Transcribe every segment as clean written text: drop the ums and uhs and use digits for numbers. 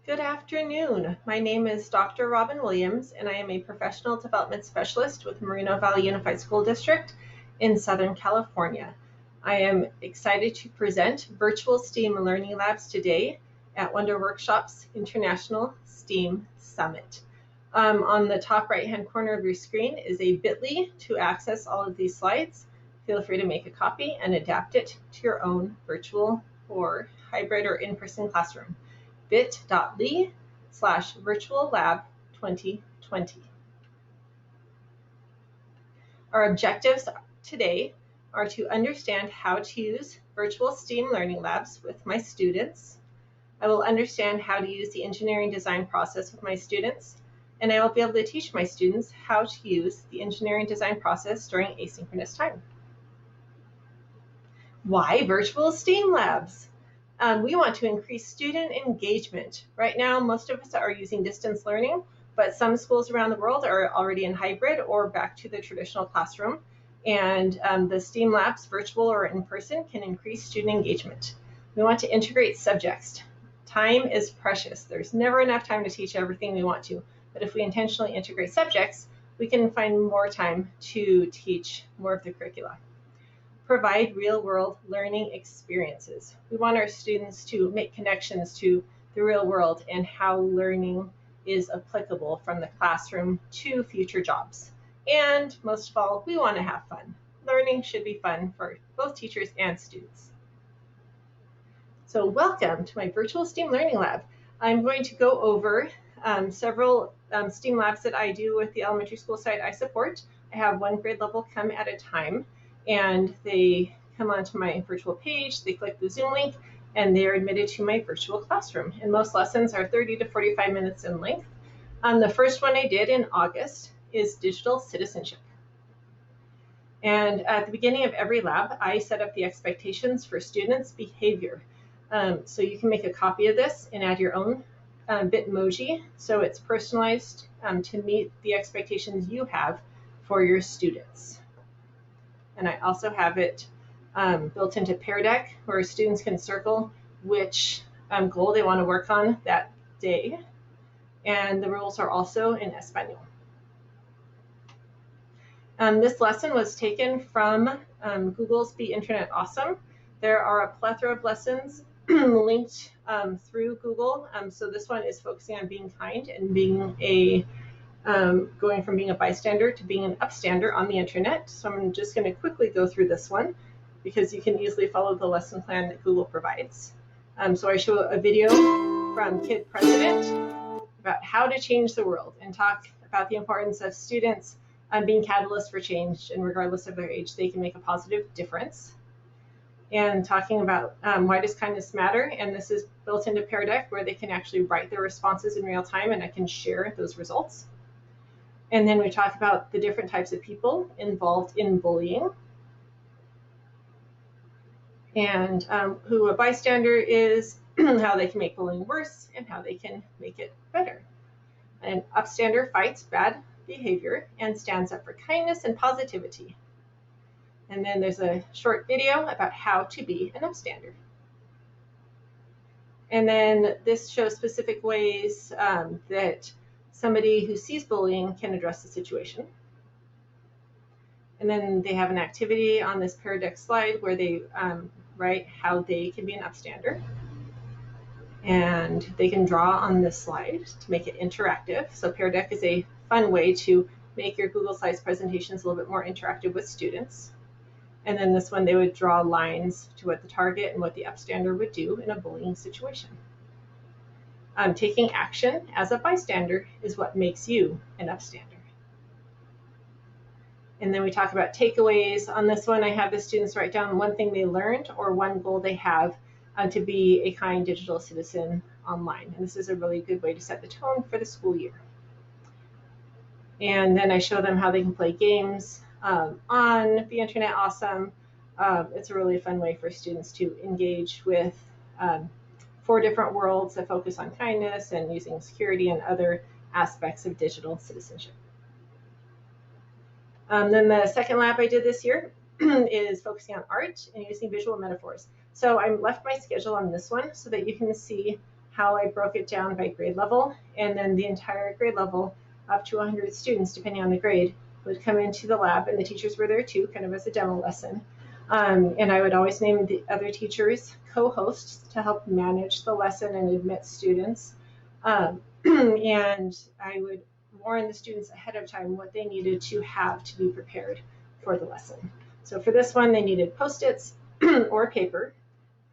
Good afternoon. My name is Dr. Robin Williams, and I am a professional development specialist with Moreno Valley Unified School District in Southern California. I am excited to present virtual STEAM learning labs today at Wonder Workshops International STEAM Summit. On the top right-hand corner of your screen is a bit.ly to access all of these slides. Feel free to make a copy and adapt it to your own virtual or hybrid or in-person classroom. bit.ly/virtuallab2020. Our objectives today are to understand how to use virtual STEAM learning labs with my students. I will understand how to use the engineering design process with my students, and I will be able to teach my students how to use the engineering design process during asynchronous time. Why virtual STEAM labs? We want to increase student engagement. Right now, most of us are using distance learning, but some schools around the world are already in hybrid or back to the traditional classroom. And the STEAM labs, virtual or in person, can increase student engagement. We want to integrate subjects. Time is precious. There's never enough time to teach everything we want to. But if we intentionally integrate subjects, we can find more time to teach more of the curricula. Provide real-world learning experiences. We want our students to make connections to the real world and how learning is applicable from the classroom to future jobs. And most of all, we want to have fun. Learning should be fun for both teachers and students. So welcome to my virtual STEAM learning lab. I'm going to go over several STEAM labs that I do with the elementary school site I support. I have one grade level come at a time, and they come onto my virtual page, they click the Zoom link, and they are admitted to my virtual classroom. And most lessons are 30 to 45 minutes in length. The first one I did in August is digital citizenship. And at the beginning of every lab, I set up the expectations for students' behavior. So you can make a copy of this and add your own bitmoji, so it's personalized to meet the expectations you have for your students. And I also have it built into Pear Deck, where students can circle which goal they want to work on that day. And the rules are also in Espanol. This lesson was taken from Google's Be Internet Awesome. There are a plethora of lessons linked through Google. So this one is focusing on being kind and being going from being a bystander to being an upstander on the internet. So I'm just going to quickly go through this one because you can easily follow the lesson plan that Google provides. So I show a video from Kid President about how to change the world and talk about the importance of students being catalysts for change, and regardless of their age, they can make a positive difference. And talking about why does kindness matter, and this is built into Pear Deck where they can actually write their responses in real time, and I can share those results. And then we talk about the different types of people involved in bullying, and who a bystander is, how they can make bullying worse, and how they can make it better. An upstander fights bad behavior and stands up for kindness and positivity. And then there's a short video about how to be an upstander. And then this shows specific ways that somebody who sees bullying can address the situation. And then they have an activity on this Pear Deck slide where they write how they can be an upstander. And they can draw on this slide to make it interactive. So Pear Deck is a fun way to make your Google Slides presentations a little bit more interactive with students. And then this one, they would draw lines to what the target and what the upstander would do in a bullying situation. Taking action as a bystander is what makes you an upstander. And then we talk about takeaways. On this one, I have the students write down one thing they learned or one goal they have to be a kind digital citizen online. And this is a really good way to set the tone for the school year. And then I show them how they can play games on Be Internet Awesome. It's a really fun way for students to engage with 4 different worlds that focus on kindness and using security and other aspects of digital citizenship. Then the second lab I did this year is focusing on art and using visual metaphors. So I left my schedule on this one so that you can see how I broke it down by grade level, and then the entire grade level, up to 100 students, depending on the grade, would come into the lab, and the teachers were there too, kind of as a demo lesson. And I would always name the other teachers co-hosts to help manage the lesson and admit students. And I would warn the students ahead of time what they needed to have to be prepared for the lesson. So for this one, they needed Post-its or paper,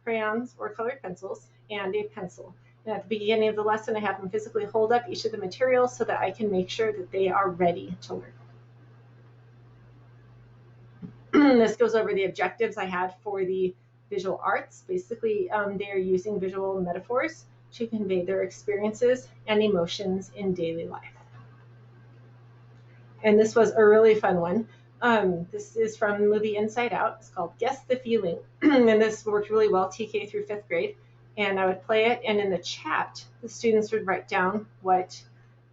crayons or colored pencils, and a pencil. And at the beginning of the lesson, I have them physically hold up each of the materials so that I can make sure that they are ready to learn. This goes over the objectives I had for the visual arts. Basically, they're using visual metaphors to convey their experiences and emotions in daily life. And this was a really fun one. This is from the movie Inside Out. It's called Guess the Feeling. And this worked really well, TK through 5th grade. And I would play it, and in the chat, the students would write down what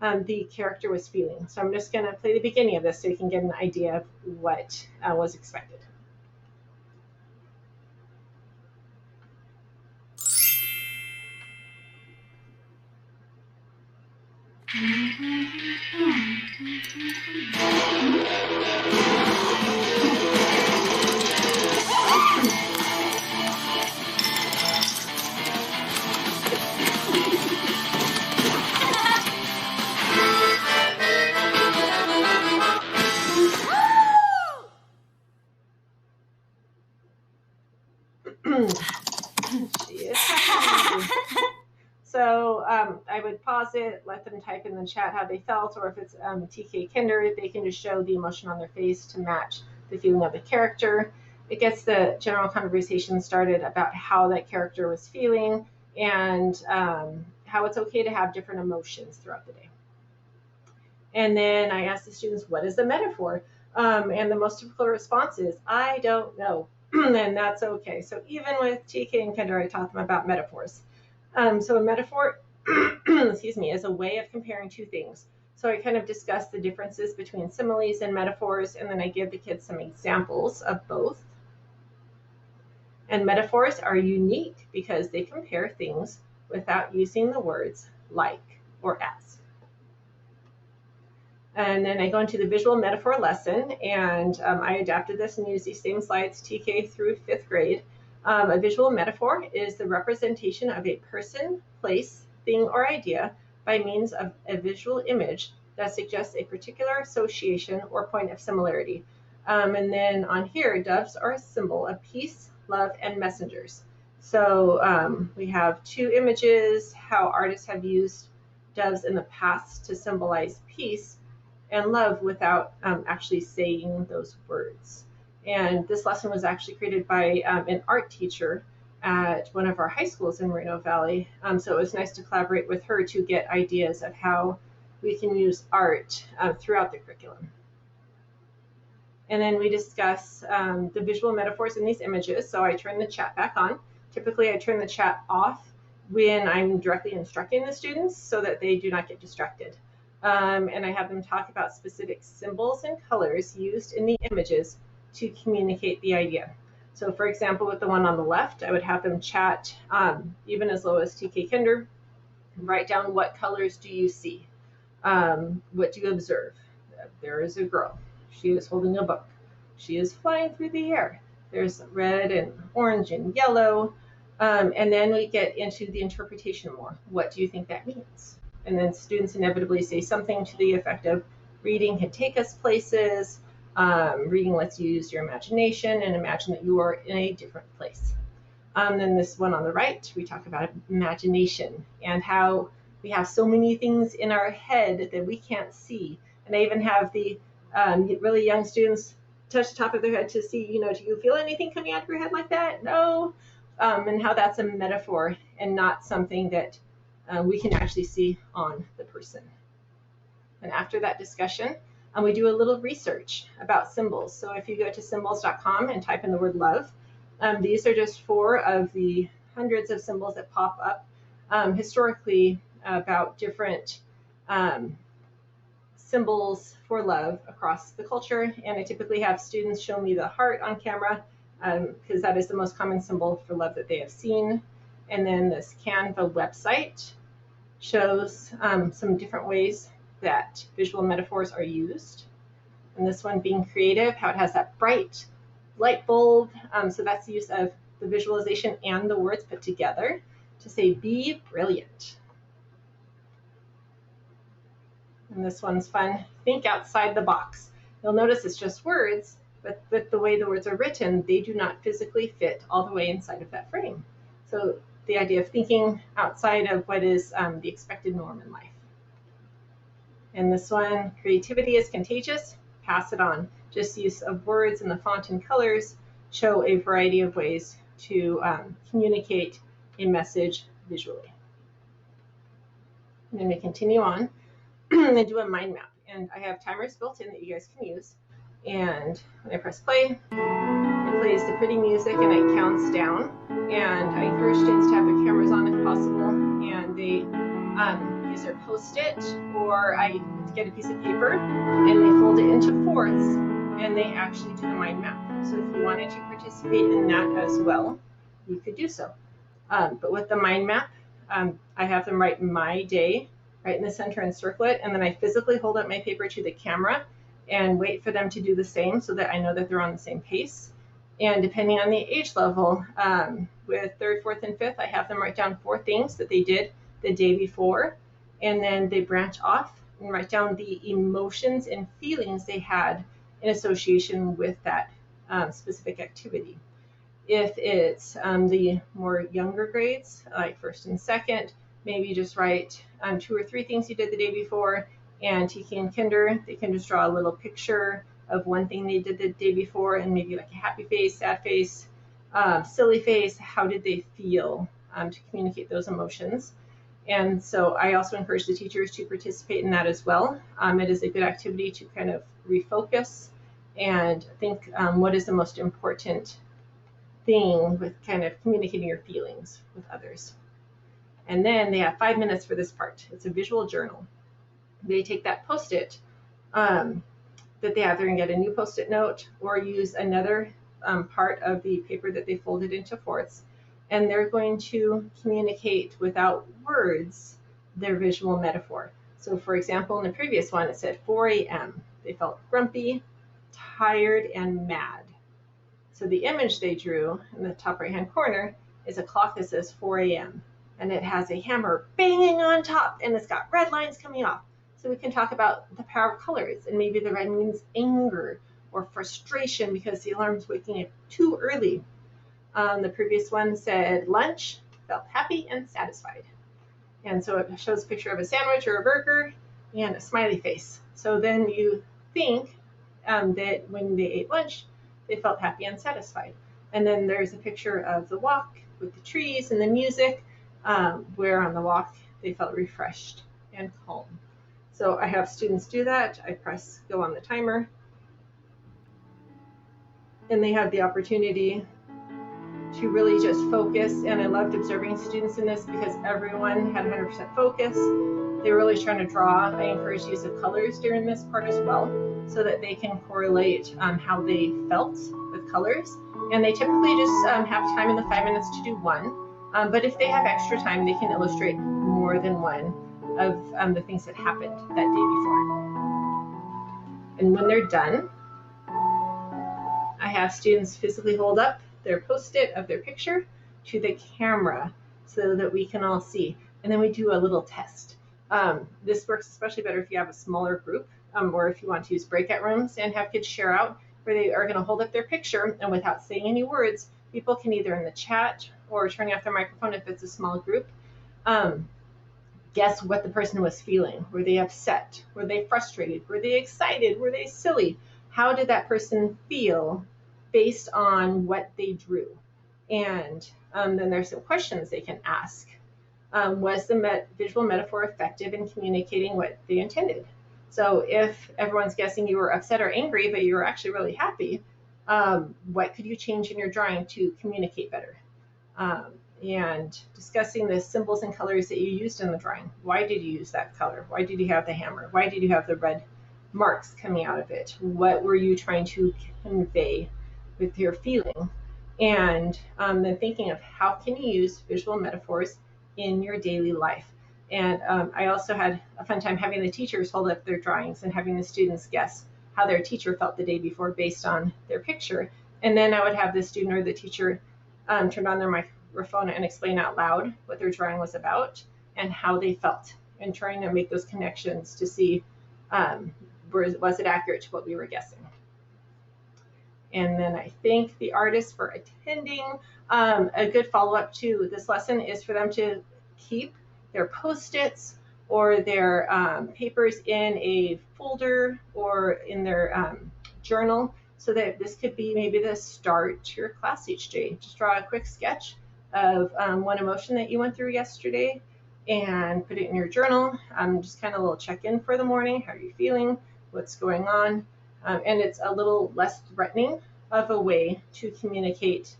the character was feeling. So I'm just going to play the beginning of this so you can get an idea of what was expected. So I would pause it, let them type in the chat how they felt, or if it's TK Kinder, they can just show the emotion on their face to match the feeling of the character. It gets the general conversation started about how that character was feeling and how it's okay to have different emotions throughout the day. And then I asked the students, what is the metaphor? And the most typical response is, I don't know. And that's okay. So even with TK and Kinder, I taught them about metaphors. So a metaphor, excuse me, is a way of comparing two things. So I kind of discuss the differences between similes and metaphors, and then I give the kids some examples of both. And metaphors are unique because they compare things without using the words like or as. And then I go into the visual metaphor lesson, and I adapted this and used these same slides, TK through 5th grade. A visual metaphor is the representation of a person, place, thing, or idea by means of a visual image that suggests a particular association or point of similarity. And then on here, doves are a symbol of peace, love, and messengers. So we have two images, how artists have used doves in the past to symbolize peace and love without actually saying those words. And this lesson was actually created by an art teacher at one of our high schools in Moreno Valley. So it was nice to collaborate with her to get ideas of how we can use art throughout the curriculum. And then we discuss the visual metaphors in these images. So I turn the chat back on. Typically, I turn the chat off when I'm directly instructing the students so that they do not get distracted. And I have them talk about specific symbols and colors used in the images to communicate the idea. So for example, with the one on the left, I would have them chat even as low as TK Kinder, write down what colors do you see? What do you observe? There is a girl. She is holding a book. She is flying through the air. There's red and orange and yellow. And then we get into the interpretation more. What do you think that means? And then students inevitably say something to the effect of, reading can take us places, reading lets you use your imagination and imagine that you are in a different place. Then this one on the right, we talk about imagination and how we have so many things in our head that we can't see. And I even have the really young students touch the top of their head to see, do you feel anything coming out of your head like that? No. And how that's a metaphor and not something that we can actually see on the person. And after that discussion, we do a little research about symbols. So if you go to symbols.com and type in the word love, these are just 4 of the hundreds of symbols that pop up historically about different symbols for love across the culture. And I typically have students show me the heart on camera because that is the most common symbol for love that they have seen. And then this Canva website shows some different ways that visual metaphors are used. And this one being creative, how it has that bright light bulb. So that's the use of the visualization and the words put together to say, be brilliant. And this one's fun, think outside the box. You'll notice it's just words, but with the way the words are written, they do not physically fit all the way inside of that frame. So the idea of thinking outside of what is the expected norm in life. And this one, creativity is contagious, pass it on. Just use of words and the font and colors show a variety of ways to communicate a message visually. And then we continue on and do a mind map. And I have timers built in that you guys can use. And when I press play, it plays the pretty music and it counts down. And I encourage students to have their cameras on if possible. And they use their Post-it, or I get a piece of paper and they fold it into fourths and they actually do the mind map. So if you wanted to participate in that as well, you could do so. But with the mind map, I have them write my day right in the center and circle it, and then I physically hold up my paper to the camera and wait for them to do the same so that I know that they're on the same pace. And depending on the age level, with 3rd, 4th, and 5th, I have them write down 4 things that they did the day before, and then they branch off and write down the emotions and feelings they had in association with that specific activity. If it's the more younger grades, like 1st and 2nd, maybe just write 2 or 3 things you did the day before, and TK and Kinder, they can just draw a little picture of one thing they did the day before, and maybe like a happy face, sad face, silly face. How did they feel to communicate those emotions? And so I also encourage the teachers to participate in that as well. It is a good activity to kind of refocus and think what is the most important thing with kind of communicating your feelings with others. And then they have 5 minutes for this part. It's a visual journal. They take that Post-it that they have, they're going to get a new Post-it note or use another part of the paper that they folded into fourths, and they're going to communicate without words their visual metaphor. So for example, in the previous one, it said 4 a.m. They felt grumpy, tired, and mad. So the image they drew in the top right-hand corner is a clock that says 4 a.m. and it has a hammer banging on top, and it's got red lines coming off. So we can talk about the power of colors, and maybe the red means anger or frustration because the alarm's waking up too early. The previous one said lunch, felt happy and satisfied. And so it shows a picture of a sandwich or a burger and a smiley face. So then you think that when they ate lunch, they felt happy and satisfied. And then there's a picture of the walk with the trees and the music, where on the walk they felt refreshed and calm. So I have students do that. I press go on the timer, and they have the opportunity to really just focus. And I loved observing students in this because everyone had 100% focus. They were really trying to draw. I encourage use of colors during this part as well, so that they can correlate how they felt with colors. And they typically just have time in the 5 minutes to do one. But if they have extra time, they can illustrate more than one of the things that happened that day before. And when they're done, I have students physically hold up their Post-it of their picture to the camera so that we can all see. And then we do a little test. This works especially better if you have a smaller group, or if you want to use breakout rooms and have kids share out, where they are going to hold up their picture, and without saying any words, people can either in the chat or turning off their microphone if it's a small group, guess what the person was feeling. Were they upset? Were they frustrated? Were they excited? Were they silly? How did that person feel based on what they drew? And then there's some questions they can ask. Was the visual metaphor effective in communicating what they intended? So if everyone's guessing you were upset or angry, but you were actually really happy, what could you change in your drawing to communicate better? And discussing the symbols and colors that you used in the drawing. Why did you use that color? Why did you have the hammer? Why did you have the red marks coming out of it? What were you trying to convey with your feeling? And then thinking of how can you use visual metaphors in your daily life. And I also had a fun time having the teachers hold up their drawings and having the students guess how their teacher felt the day before based on their picture. And then I would have the student or the teacher turn on their microphone and explain out loud what their drawing was about and how they felt, and trying to make those connections to see was it accurate to what we were guessing. And then I thank the artists for attending. A good follow-up to this lesson is for them to keep their Post-its or their papers in a folder or in their journal, so that this could be maybe the start to your class each day. Just draw a quick sketch of one emotion that you went through yesterday and put it in your journal. Just kind of a little check-in for the morning. How are you feeling? What's going on? And it's a little less threatening of a way to communicate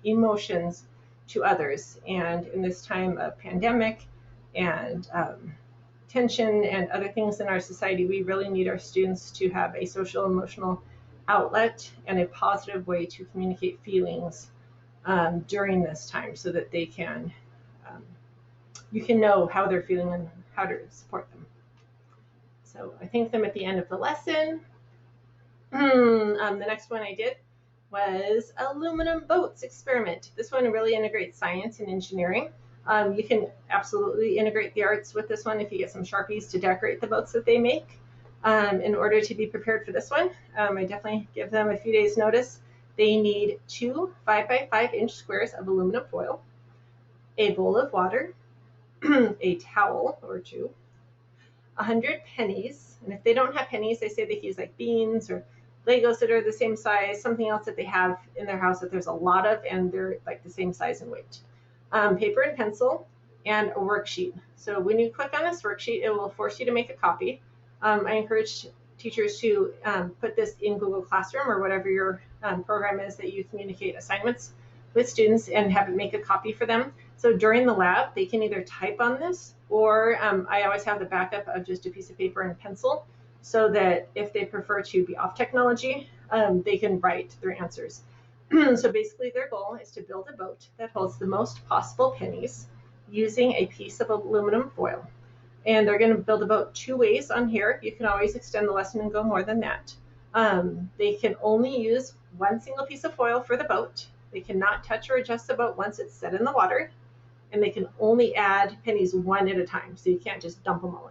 emotions to others. And in this time of pandemic and tension and other things in our society, we really need our students to have a social emotional outlet and a positive way to communicate feelings during this time, so that they can, you can know how they're feeling and how to support them. So I thank them at the end of the lesson. The next one I did was aluminum boats experiment. This one really integrates science and engineering. You can absolutely integrate the arts with this one if you get some Sharpies to decorate the boats that they make. In order to be prepared for this one, I definitely give them a few days notice. They need 2 5x5-inch squares of aluminum foil, a bowl of water, a towel or 2, 100 pennies, and if they don't have pennies, they say they can use like beans or Legos that are the same size, something else that they have in their house that there's a lot of and they're like the same size and weight. Paper and pencil, and a worksheet. So when you click on this worksheet, it will force you to make a copy. I encourage teachers to put this in Google Classroom or whatever your program is that you communicate assignments with students, and have it make a copy for them. So during the lab, they can either type on this, or I always have the backup of just a piece of paper and pencil, so that if they prefer to be off technology, they can write their answers. So basically their goal is to build a boat that holds the most possible pennies using a piece of aluminum foil. And they're going to build a boat 2 ways on here. You can always extend the lesson and go more than that. They can only use 1 single piece of foil for the boat. They cannot touch or adjust the boat once it's set in the water. And they can only add pennies 1 at a time, so you can't just dump them all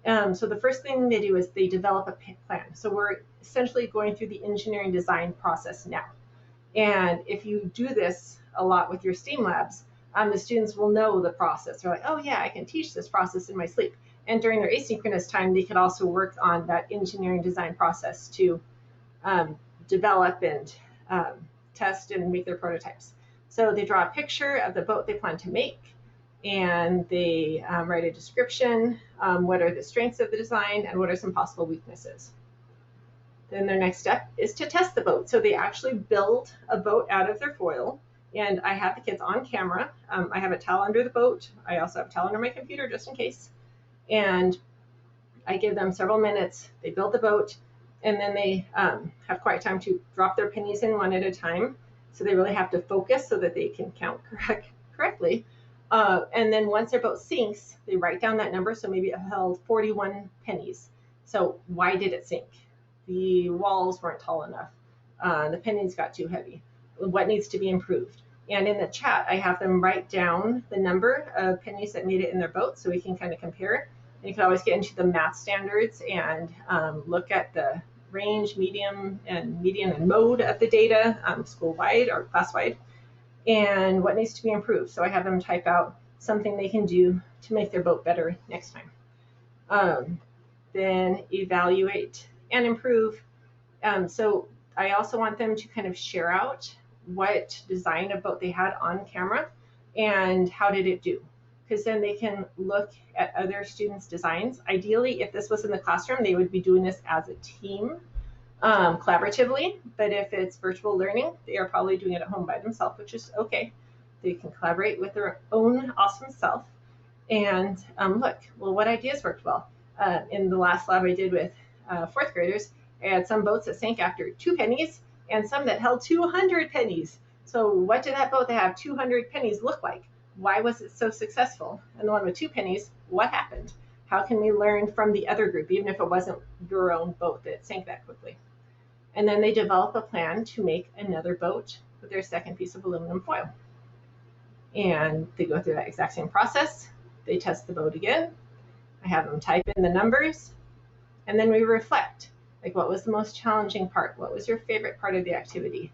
in. So the first thing they do is they develop a plan. So we're essentially going through the engineering design process now. And if you do this a lot with your STEAM labs, the students will know the process. They're like, oh yeah, I can teach this process in my sleep. And during their asynchronous time, they could also work on that engineering design process to develop and test and make their prototypes. So they draw a picture of the boat they plan to make, and they write a description. What are the strengths of the design, and what are some possible weaknesses? Then their next step is to test the boat. So they actually build a boat out of their foil, and I have the kids on camera. I have a towel under the boat. I also have a towel under my computer just in case. And I give them several minutes. They build the boat, and then they have quiet time to drop their pennies in 1 at a time. So they really have to focus so that they can count correctly. And then once their boat sinks, they write down that number. So maybe it held 41 pennies. So why did it sink? The walls weren't tall enough. The pennies got too heavy. What needs to be improved? And in the chat, I have them write down the number of pennies that made it in their boat, so we can kind of compare. And you can always get into the math standards and look at the range, median and mode of the data, school-wide or class-wide, and what needs to be improved. So I have them type out something they can do to make their boat better next time. Then evaluate and improve. So I also want them to kind of share out what design of boat they had on camera and how did it do, because then they can look at other students' designs. Ideally, if this was in the classroom, they would be doing this as a team, collaboratively, but if it's virtual learning, they are probably doing it at home by themselves, which is okay. They can collaborate with their own awesome self and look, well, what ideas worked well. In the last lab I did with 4th graders, I had some boats that sank after 2 pennies and some that held 200 pennies. So what did that boat that had 200 pennies look like? Why was it so successful? And the one with 2 pennies, what happened? How can we learn from the other group, even if it wasn't your own boat that sank that quickly? And then they develop a plan to make another boat with their second piece of aluminum foil. And they go through that exact same process. They test the boat again. I have them type in the numbers, and then we reflect. Like, what was the most challenging part? What was your favorite part of the activity?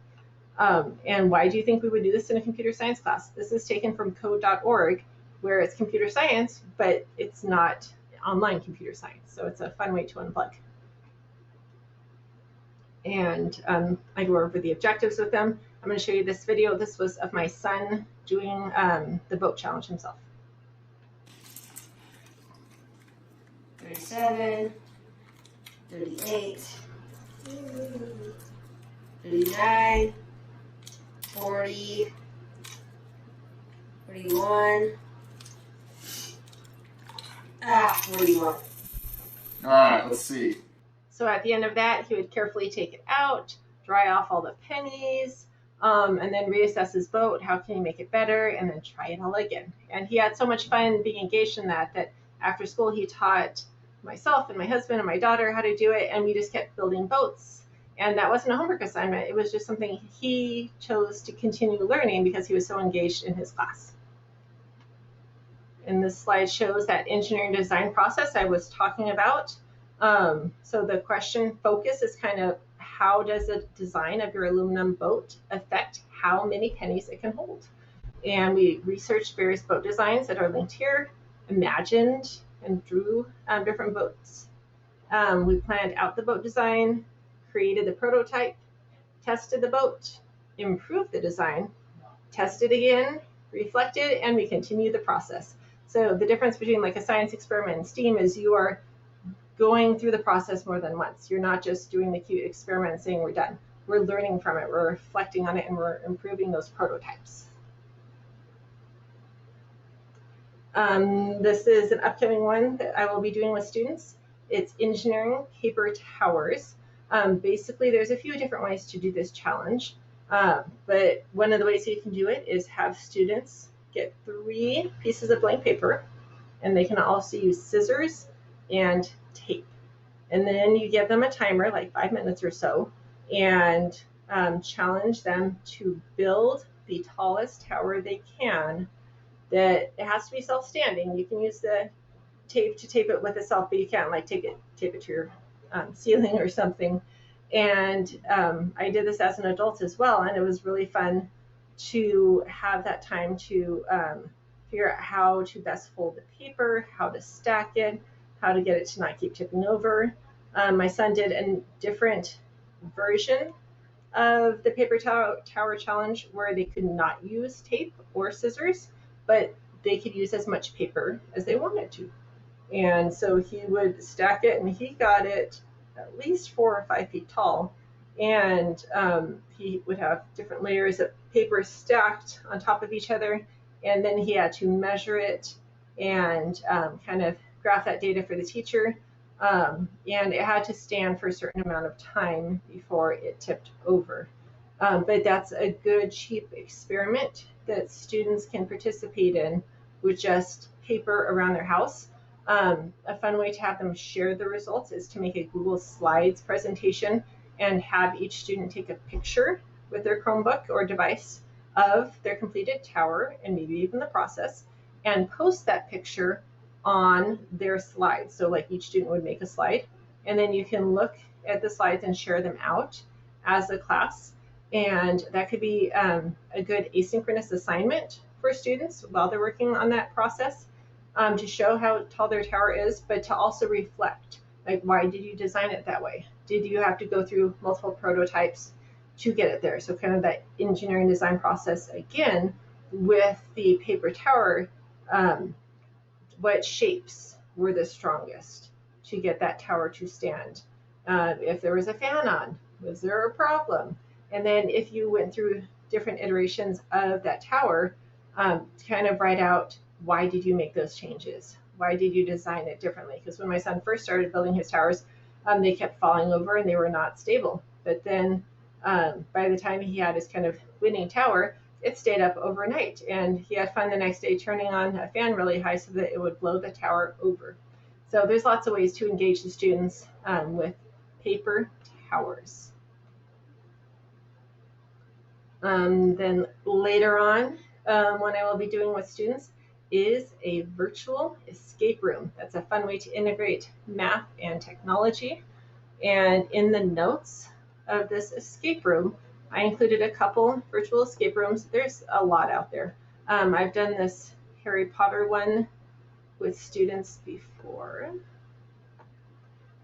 And why do you think we would do this in a computer science class? This is taken from code.org, where it's computer science, but it's not online computer science. So it's a fun way to unplug. And I go over the objectives with them. I'm going to show you this video. This was of my son doing the boat challenge himself. 37, 38, 39, 40, 41, 41. All right, let's see. So at the end of that, he would carefully take it out, dry off all the pennies, and then reassess his boat. How can he make it better? And then try it all again. And he had so much fun being engaged in that after school he taught myself and my husband and my daughter how to do it, and we just kept building boats. And that wasn't a homework assignment. It was just something he chose to continue learning because he was so engaged in his class. And this slide shows that engineering design process I was talking about. So the question focus is kind of, how does the design of your aluminum boat affect how many pennies it can hold? And we researched various boat designs that are linked here, imagined and drew different boats. We planned out the boat design, created the prototype, tested the boat, improved the design, tested again, reflected, and we continue the process. So the difference between like a science experiment and STEAM is you are going through the process more than once. You're not just doing the cute experiment and saying we're done. We're learning from it, we're reflecting on it, and we're improving those prototypes. This is an upcoming one that I will be doing with students. It's engineering paper towers. Basically, there's a few different ways to do this challenge, but one of the ways you can do it is have students get 3 pieces of blank paper, and they can also use scissors and tape. And then you give them a timer, like 5 minutes or so, and challenge them to build the tallest tower they can. That it has to be self-standing. You can use the tape to tape it with itself, but you can't like tape it to your ceiling or something. And I did this as an adult as well, and it was really fun to have that time to figure out how to best fold the paper, how to stack it, how to get it to not keep tipping over. My son did a different version of the paper tower challenge where they could not use tape or scissors, but they could use as much paper as they wanted to. And so he would stack it, and he got it at least 4 or 5 feet tall. And he would have different layers of paper stacked on top of each other. And then he had to measure it and kind of graph that data for the teacher. And it had to stand for a certain amount of time before it tipped over. But that's a good, cheap experiment that students can participate in with just paper around their house. A fun way to have them share the results is to make a Google Slides presentation and have each student take a picture with their Chromebook or device of their completed tower and maybe even the process, and post that picture on their slides. So like each student would make a slide, and then you can look at the slides and share them out as a class. And that could be a good asynchronous assignment for students while they're working on that process, to show how tall their tower is, but to also reflect, like, why did you design it that way? Did you have to go through multiple prototypes to get it there? So kind of that engineering design process again with the paper tower. What shapes were the strongest to get that tower to stand? If there was a fan on, was there a problem? And then if you went through different iterations of that tower, kind of write out, why did you make those changes? Why did you design it differently? Because when my son first started building his towers, they kept falling over and they were not stable. But then By the time he had his kind of winning tower, it stayed up overnight, and he had fun the next day turning on a fan really high so that it would blow the tower over. So there's lots of ways to engage the students with paper towers. Then later on, what I will be doing with students is a virtual escape room. That's a fun way to integrate math and technology. And in the notes of this escape room, I included a couple virtual escape rooms. There's a lot out there. I've done this Harry Potter one with students before.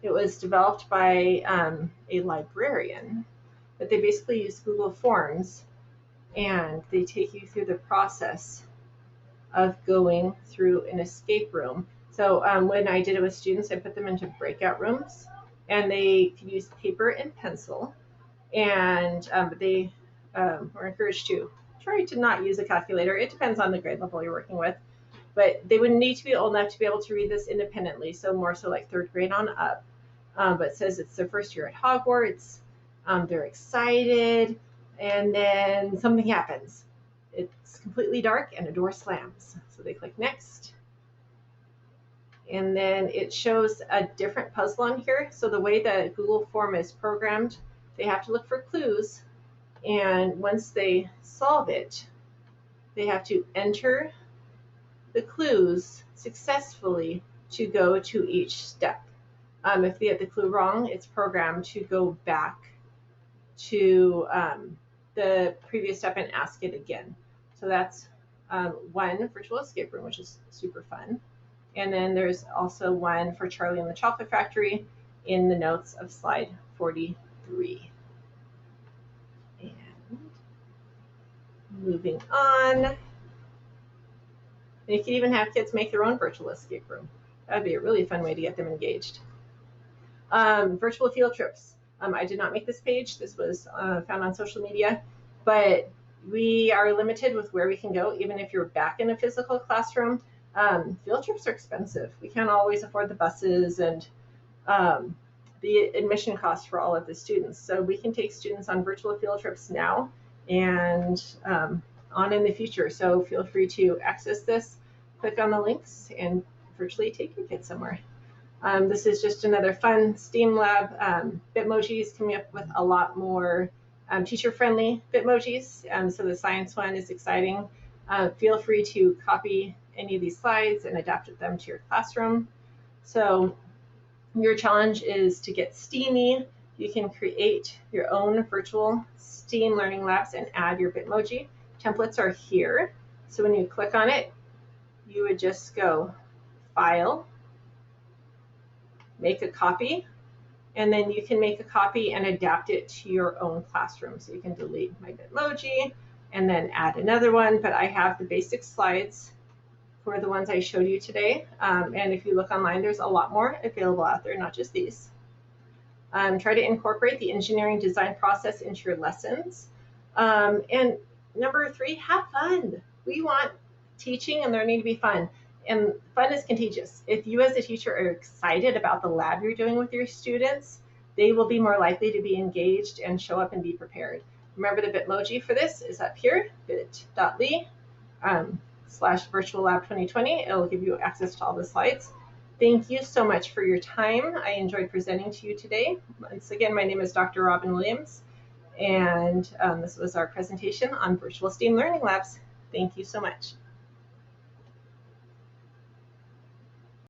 It was developed by a librarian, but they basically use Google Forms, and they take you through the process of going through an escape room. So when I did it with students, I put them into breakout rooms, and they could use paper and pencil, and they were encouraged to try to not use a calculator. It depends on the grade level you're working with, but they would need to be old enough to be able to read this independently, so more so like third grade on up. But it says it's their first year at Hogwarts. They're excited, and then something happens. It's completely dark and a door slams. So they click next. And then it shows a different puzzle on here. So the way the Google form is programmed, they have to look for clues. And once they solve it, they have to enter the clues successfully to go to each step. If they get the clue wrong, it's programmed to go back to the previous step and ask it again. So that's one virtual escape room, which is super fun. And then there's also one for Charlie and the Chocolate Factory in the notes of slide 43. And moving on. And you can even have kids make their own virtual escape room. That would be a really fun way to get them engaged. Virtual field trips. I did not make this page. This was found on social media, but we are limited with where we can go, even if you're back in a physical classroom. Field trips are expensive. We can't always afford the buses and the admission costs for all of the students. So we can take students on virtual field trips now and on in the future. So feel free to access this, click on the links, and virtually take your kids somewhere. This is just another fun STEAM lab. Bitmoji is coming up with a lot more teacher-friendly Bitmojis. So the science one is exciting. Feel free to copy any of these slides and adapt them to your classroom. So your challenge is to get STEAMy. You can create your own virtual STEAM learning labs and add your Bitmoji. Templates are here. So when you click on it, you would just go File, make a copy, and then you can make a copy and adapt it to your own classroom. So you can delete my Bitmoji and then add another one, but I have the basic slides for the ones I showed you today. And if you look online, there's a lot more available out there, not just these. Try to incorporate the engineering design process into your lessons. And number 3, have fun. We want teaching and learning to be fun. And fun is contagious. If you as a teacher are excited about the lab you're doing with your students, they will be more likely to be engaged and show up and be prepared. Remember, the Bitmoji for this is up here, bit.ly /virtuallab2020. It'll give you access to all the slides. Thank you so much for your time. I enjoyed presenting to you today. Once again, my name is Dr. Robin Williams, and this was our presentation on virtual STEAM learning labs. Thank you so much.